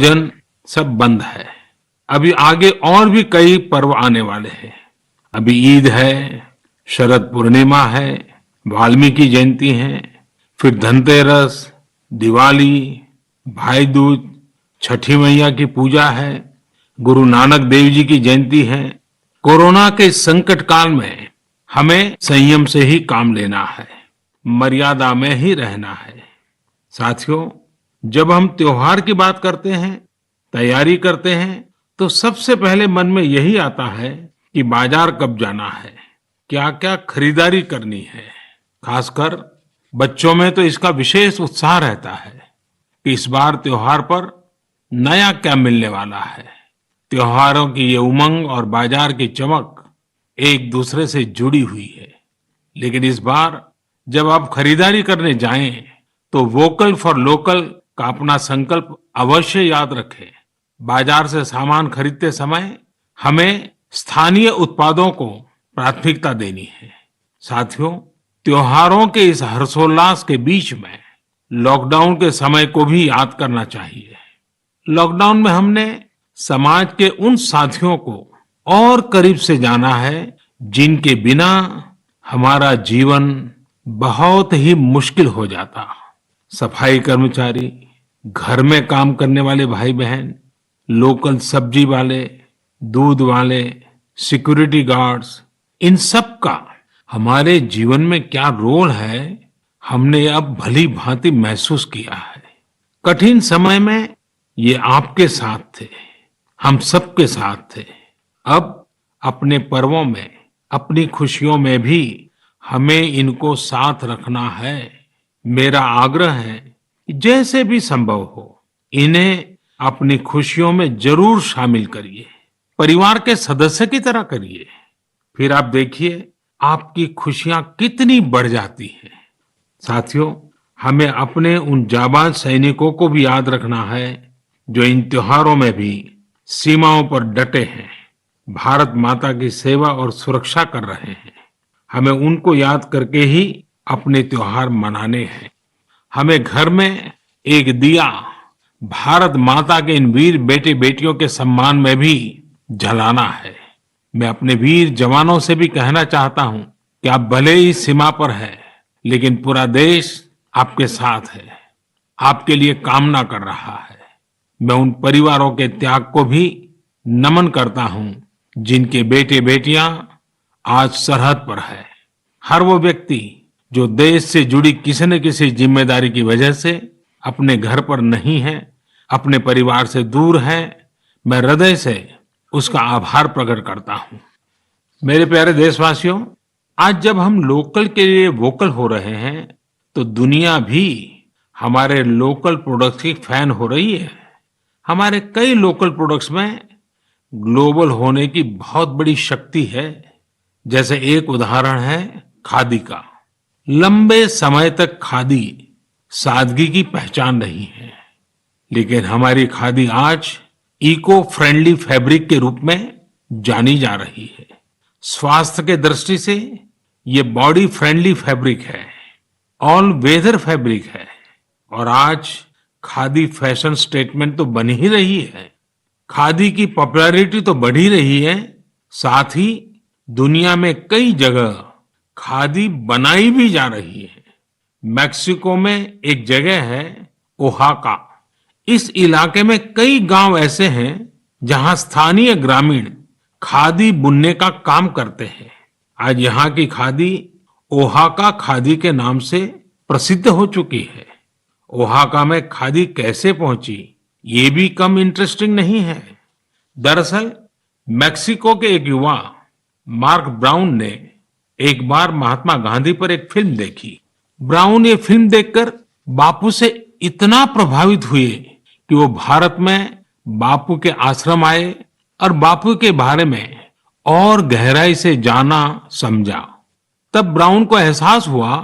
जन सब बंद है। अभी आगे और भी कई पर्व आने वाले हैं। अभी ईद है, शरद पूर्णिमा है, वाल्मीकि जयंती है, फिर धनतेरस, दिवाली, भाई दूज, छठी मैया की पूजा है, गुरु नानक देव जी की जयंती है। कोरोना के इस संकट काल में हमें संयम से ही काम लेना है, मर्यादा में ही रहना है। साथियों, जब हम त्योहार की बात करते हैं, तैयारी करते हैं, तो सबसे पहले मन में यही आता है कि बाजार कब जाना है, क्या क्या खरीदारी करनी है। खासकर बच्चों में तो इसका विशेष उत्साह रहता है कि इस बार त्योहार पर नया क्या मिलने वाला है। त्योहारों की ये उमंग और बाजार की चमक एक दूसरे से जुड़ी हुई है। लेकिन इस बार जब आप खरीदारी करने जाएं, तो वोकल फॉर लोकल का अपना संकल्प अवश्य याद रखें। बाजार से सामान खरीदते समय हमें स्थानीय उत्पादों को प्राथमिकता देनी है। साथियों, त्योहारों के इस हर्षोल्लास के बीच में लॉकडाउन के समय को भी याद करना चाहिए। लॉकडाउन में हमने समाज के उन साथियों को और करीब से जाना है जिनके बिना हमारा जीवन बहुत ही मुश्किल हो जाता। सफाई कर्मचारी, घर में काम करने वाले भाई बहन, लोकल सब्जी वाले, दूध वाले, सिक्योरिटी गार्ड्स, इन सब का हमारे जीवन में क्या रोल है, हमने अब भली भांति महसूस किया है। कठिन समय में ये आपके साथ थे, हम सबके साथ थे। अब अपने पर्वों में, अपनी खुशियों में भी हमें इनको साथ रखना है। मेरा आग्रह है कि जैसे भी संभव हो, इन्हें अपनी खुशियों में जरूर शामिल करिए, परिवार के सदस्य की तरह करिए। फिर आप देखिए आपकी खुशियां कितनी बढ़ जाती हैं। साथियों, हमें अपने उन जाबाज सैनिकों को भी याद रखना है जो इन त्योहारों में भी सीमाओं पर डटे हैं, भारत माता की सेवा और सुरक्षा कर रहे हैं। हमें उनको याद करके ही अपने त्योहार मनाने हैं। हमें घर में एक दिया भारत माता के इन वीर बेटे बेटियों के सम्मान में भी जलाना है। मैं अपने वीर जवानों से भी कहना चाहता हूं कि आप भले ही सीमा पर हैं, लेकिन पूरा देश आपके साथ है, आपके लिए कामना कर रहा है। मैं उन परिवारों के त्याग को भी नमन करता हूं जिनके बेटे बेटियां आज सरहद पर है। हर वो व्यक्ति जो देश से जुड़ी किसी न किसी जिम्मेदारी की वजह से अपने घर पर नहीं है, अपने परिवार से दूर है, मैं हृदय से उसका आभार प्रकट करता हूं। मेरे प्यारे देशवासियों, आज जब हम लोकल के लिए वोकल हो रहे हैं, तो दुनिया भी हमारे लोकल प्रोडक्ट्स की फैन हो रही है। हमारे कई लोकल प्रोडक्ट्स में ग्लोबल होने की बहुत बड़ी शक्ति है। जैसे एक उदाहरण है खादी का। लंबे समय तक खादी सादगी की पहचान रही है, लेकिन हमारी खादी आज इको फ्रेंडली फैब्रिक के रूप में जानी जा रही है। स्वास्थ्य के दृष्टि से ये बॉडी फ्रेंडली फैब्रिक है, ऑल वेदर फैब्रिक है, और आज खादी फैशन स्टेटमेंट तो बन ही रही है। खादी की पॉपुलैरिटी तो बढ़ ही रही है, साथ ही दुनिया में कई जगह खादी बनाई भी जा रही है। मैक्सिको में एक जगह है ओहाका। इस इलाके में कई गांव ऐसे हैं जहां स्थानीय ग्रामीण खादी बुनने का काम करते हैं। आज यहाँ की खादी ओहाका खादी के नाम से प्रसिद्ध हो चुकी है। ओहाका में खादी कैसे पहुंची, ये भी कम इंटरेस्टिंग नहीं है। दरअसल मैक्सिको के एक युवा मार्क ब्राउन ने एक बार महात्मा गांधी पर एक फिल्म देखी। ब्राउन ये फिल्म देखकर बापू से इतना प्रभावित हुए कि वो भारत में बापू के आश्रम आए और बापू के बारे में और गहराई से जाना समझा। तब ब्राउन को एहसास हुआ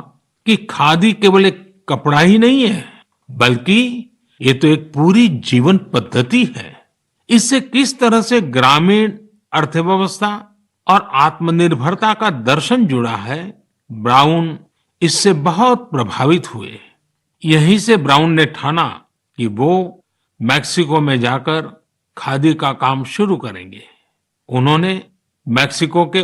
कि खादी केवल एक कपड़ा ही नहीं है, बल्कि ये तो एक पूरी जीवन पद्धति है। इससे किस तरह से ग्रामीण अर्थव्यवस्था और आत्मनिर्भरता का दर्शन जुड़ा है, ब्राउन इससे बहुत प्रभावित हुए। यहीं से ब्राउन ने ठाना कि वो मैक्सिको में जाकर खादी का काम शुरू करेंगे। उन्होंने मैक्सिको के